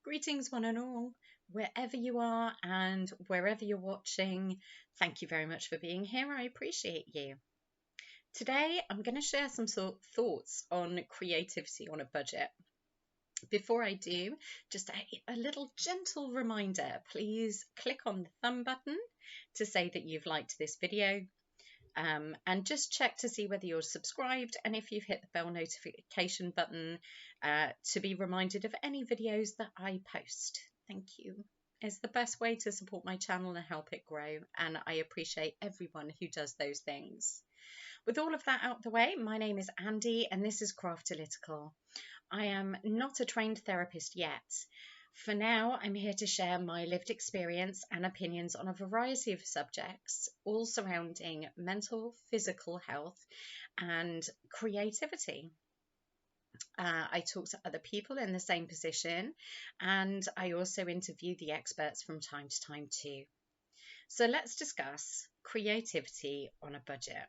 Greetings, one and all, wherever you are and wherever you're watching. Thank you very much for being here. I appreciate you. Today, I'm going to share some thoughts on creativity on a budget. Before I do, just a little gentle reminder, please click on the thumb button to say that you've liked this video. And just check to see whether you're subscribed and if you've hit the bell notification button to be reminded of any videos that I post. Thank you. It's the best way to support my channel and help it grow, and I appreciate everyone who does those things. With all of that out the way, my name is Andy and this is Craftalytical. I am not a trained therapist yet. For now, I'm here to share my lived experience and opinions on a variety of subjects, all surrounding mental, physical health, and creativity. I talk to other people in the same position, and I also interview the experts from time to time too. So let's discuss creativity on a budget.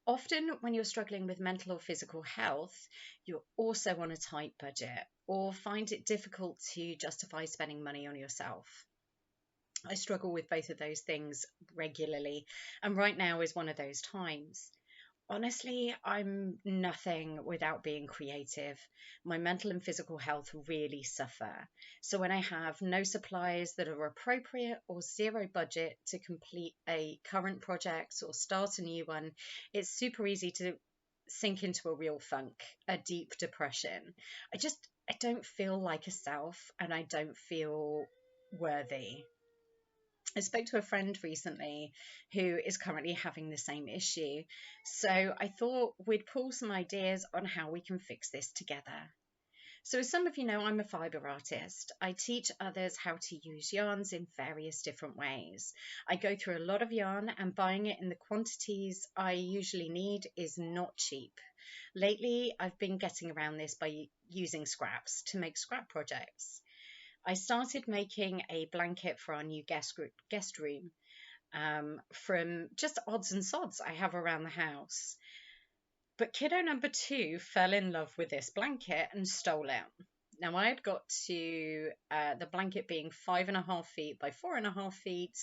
Often when you're struggling with mental or physical health, you're also on a tight budget or find it difficult to justify spending money on yourself. I struggle with both of those things regularly, and right now is one of those times. Honestly, I'm nothing without being creative. My mental and physical health really suffer. So when I have no supplies that are appropriate or zero budget to complete a current project or start a new one, it's super easy to sink into a real funk, a deep depression. I don't feel like a self, and I don't feel worthy. I spoke to a friend recently who is currently having the same issue. So I thought we'd pull some ideas on how we can fix this together. So as some of you know, I'm a fibre artist. I teach others how to use yarns in various different ways. I go through a lot of yarn, and buying it in the quantities I usually need is not cheap. Lately, I've been getting around this by using scraps to make scrap projects. I started making a blanket for our new guest room from just odds and sods I have around the house. But kiddo number 2 fell in love with this blanket and stole it. Now I had got to the blanket being 5.5 feet by 4.5 feet,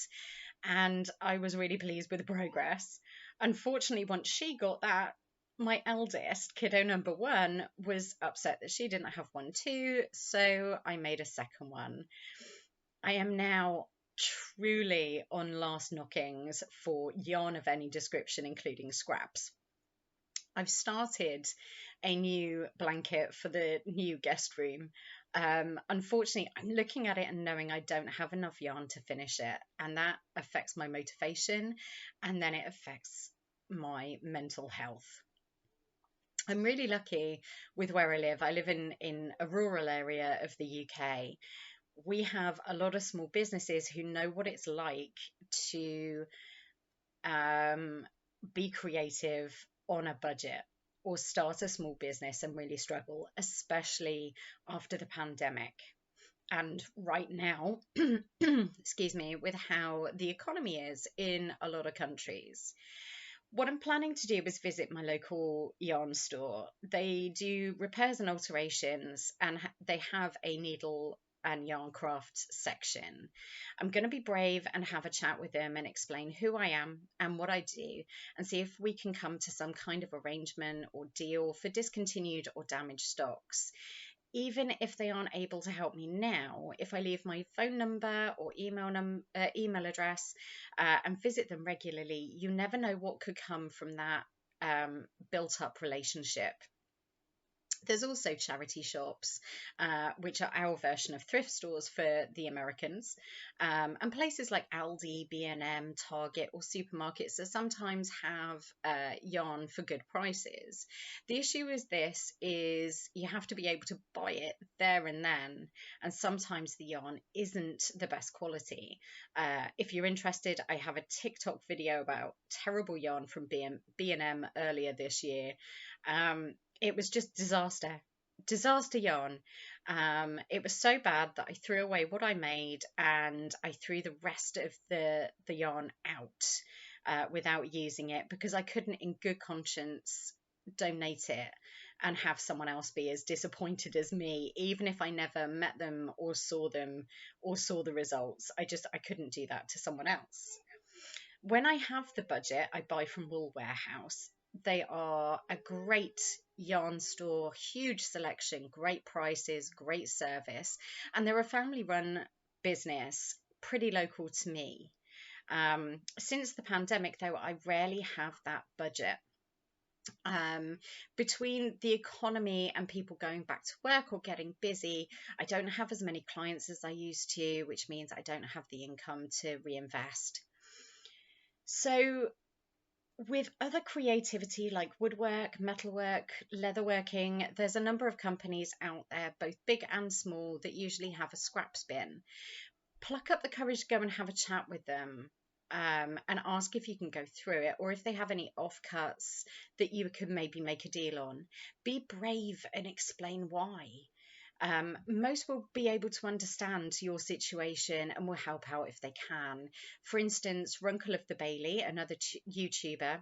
and I was really pleased with the progress. Unfortunately, once she got that, my eldest, kiddo number 1, was upset that she didn't have one too, so I made a second one. I am now truly on last knockings for yarn of any description, including scraps. I've started a new blanket for the new guest room. Unfortunately, I'm looking at it and knowing I don't have enough yarn to finish it, and that affects my motivation, and then it affects my mental health. I'm really lucky with where I live. I live in a rural area of the UK. We have a lot of small businesses who know what it's like to be creative on a budget or start a small business and really struggle, especially after the pandemic. And right now, excuse me, with how the economy is in a lot of countries. What I'm planning to do is visit my local yarn store. They do repairs and alterations, and they have a needle and yarn craft section. I'm going to be brave and have a chat with them and explain who I am and what I do, and see if we can come to some kind of arrangement or deal for discontinued or damaged stocks. Even if they aren't able to help me now, if I leave my phone number or email address and visit them regularly, you never know what could come from that built up relationship. There's also charity shops, which are our version of thrift stores for the Americans, and places like Aldi, B&M, Target, or supermarkets that sometimes have yarn for good prices. The issue is you have to be able to buy it there and then, and sometimes the yarn isn't the best quality. If you're interested, I have a TikTok video about terrible yarn from B&M earlier this year. It was just disaster yarn. It was so bad that I threw away what I made, and I threw the rest of the yarn out without using it because I couldn't in good conscience donate it. and have someone else be as disappointed as me, even if I never met them or saw the results. I couldn't do that to someone else. When I have the budget, I buy from Wool Warehouse. They are a great yarn store, huge selection, great prices, great service, and they're a family run business, pretty local to me. Since the pandemic, though, I rarely have that budget. Um, Between the economy and people going back to work or getting busy, I don't have as many clients as I used to, which means I don't have the income to reinvest. So, with other creativity like woodwork, metalwork, leatherworking, there's a number of companies out there, both big and small, that usually have a scraps bin. Pluck up the courage to go and have a chat with them, and ask if you can go through it, or if they have any offcuts that you could maybe make a deal on. Be brave and explain why. Most will be able to understand your situation and will help out if they can. For instance, Runkle of the Bailey, another YouTuber,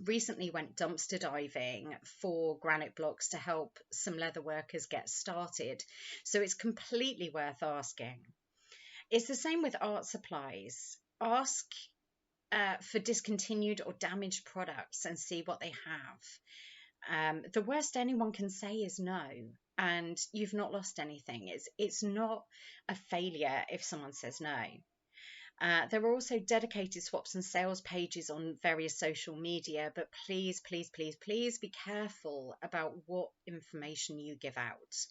recently went dumpster diving for granite blocks to help some leather workers get started. So it's completely worth asking. It's the same with art supplies. Ask for discontinued or damaged products and see what they have. The worst anyone can say is no, and you've not lost anything. It's not a failure if someone says no. There are also dedicated swaps and sales pages on various social media, but please, please, please, please be careful about what information you give out,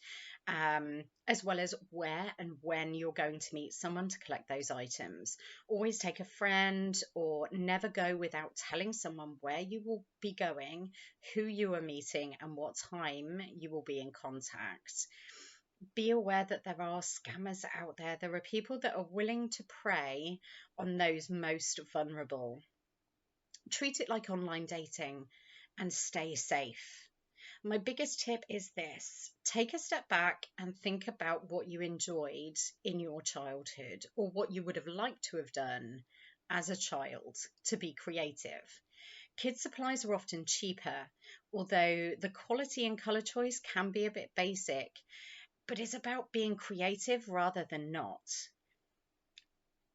as well as where and when you're going to meet someone to collect those items. Always take a friend, or never go without telling someone where you will be going, who you are meeting, and what time you will be in contact. Be aware that there are scammers out there. There are people that are willing to prey on those most vulnerable. Treat it like online dating and stay safe. My biggest tip is this: take a step back and think about what you enjoyed in your childhood, or what you would have liked to have done as a child to be creative. Kids' supplies are often cheaper, although the quality and colour choice can be a bit basic, but it's about being creative rather than not.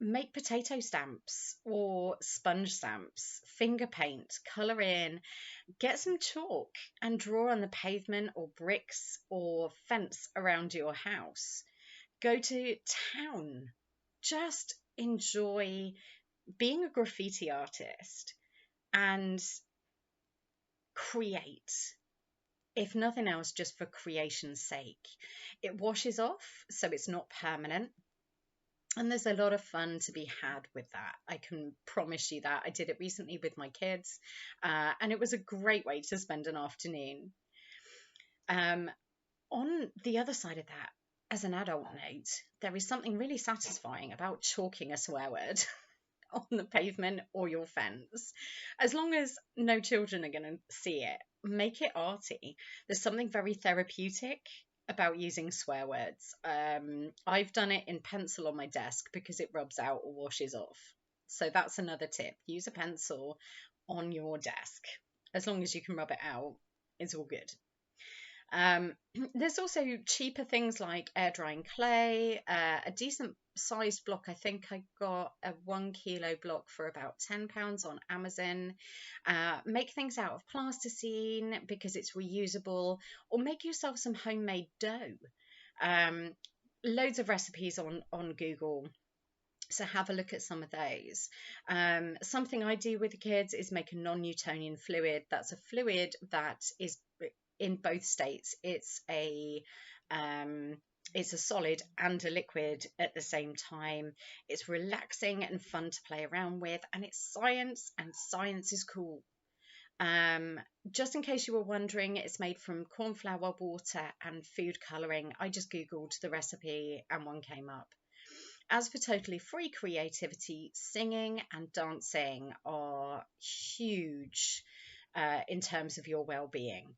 Make potato stamps or sponge stamps, finger paint, colour in, get some chalk and draw on the pavement or bricks or fence around your house. Go to town. Just enjoy being a graffiti artist and create, if nothing else, just for creation's sake. It washes off, so it's not permanent. And there's a lot of fun to be had with that. I can promise you that. I did it recently with my kids, and it was a great way to spend an afternoon. Um, on the other side of that, as an adult note, there is something really satisfying about chalking a swear word on the pavement or your fence. As long as no children are going to see it, make it arty. There's something very therapeutic about using swear words. I've done it in pencil on my desk because it rubs out or washes off. So that's another tip. Use a pencil on your desk. As long as you can rub it out, it's all good. There's also cheaper things like air drying clay, a decent sized block. I think I got a 1 kilo block for about £10 on Amazon. Make things out of plasticine because it's reusable, or make yourself some homemade dough. Loads of recipes on Google, so have a look at some of those. Something I do with the kids is make a non-Newtonian fluid. That's a fluid that is in both states. It's a solid and a liquid at the same time. It's relaxing and fun to play around with, and it's science, and science is cool. Just in case you were wondering, it's made from cornflour, water, and food colouring. I just googled the recipe and one came up. As for totally free creativity, singing and dancing are huge in terms of your well-being.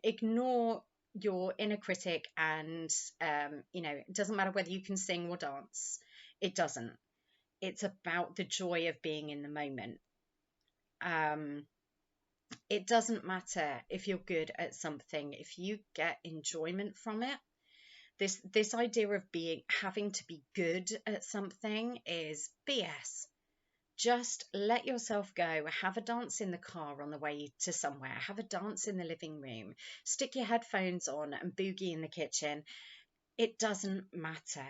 Ignore your inner critic, and it doesn't matter whether you can sing or dance. It doesn't. It's about the joy of being in the moment. It doesn't matter if you're good at something, if you get enjoyment from it. This idea of having to be good at something is BS. Just let yourself go. Have a dance in the car on the way to somewhere. Have a dance in the living room. Stick your headphones on and boogie in the kitchen. It doesn't matter.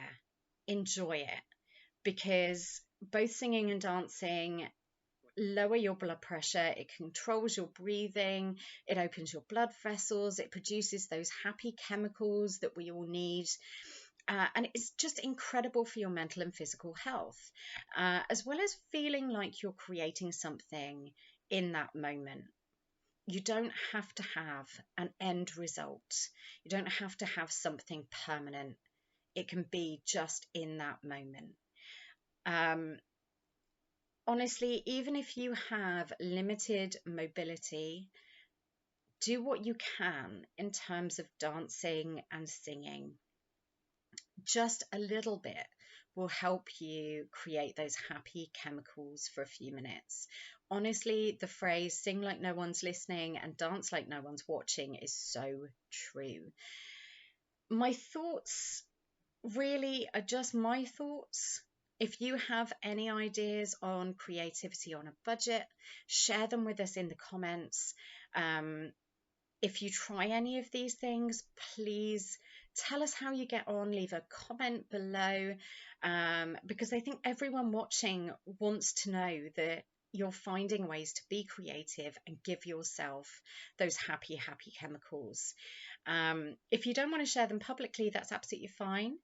Enjoy it, because both singing and dancing lower your blood pressure, it controls your breathing, it opens your blood vessels, it produces those happy chemicals that we all need. And it's just incredible for your mental and physical health, as well as feeling like you're creating something in that moment. You don't have to have an end result, you don't have to have something permanent. It can be just in that moment. Um, Honestly, even if you have limited mobility, do what you can in terms of dancing and singing. Just a little bit will help you create those happy chemicals for a few minutes. Honestly, the phrase sing like no one's listening and dance like no one's watching is so true. My thoughts really are just my thoughts. If you have any ideas on creativity on a budget, share them with us in the comments. If you try any of these things, please tell us how you get on. Leave a comment below, because I think everyone watching wants to know that you're finding ways to be creative and give yourself those happy chemicals. If you don't want to share them publicly, that's absolutely fine.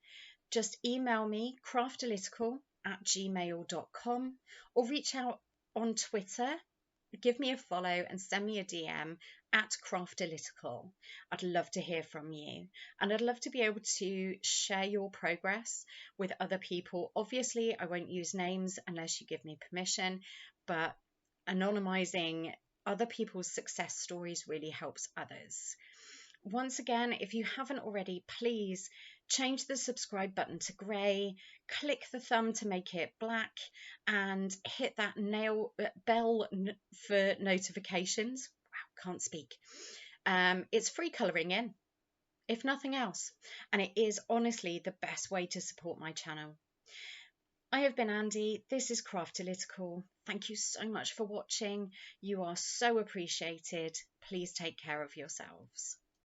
Just email me, craftalytical@gmail.com, or reach out on Twitter. Give me a follow and send me a DM @craftalytical. I'd love to hear from you, and I'd love to be able to share your progress with other people. Obviously, I won't use names unless you give me permission, but anonymizing other people's success stories really helps others. Once again, if you haven't already, please change the subscribe button to grey, click the thumb to make it black, and hit that bell for notifications. Wow, can't speak. It's free colouring in, if nothing else, and it is honestly the best way to support my channel. I have been Andy. This is Craftalytical. Thank you so much for watching. You are so appreciated. Please take care of yourselves.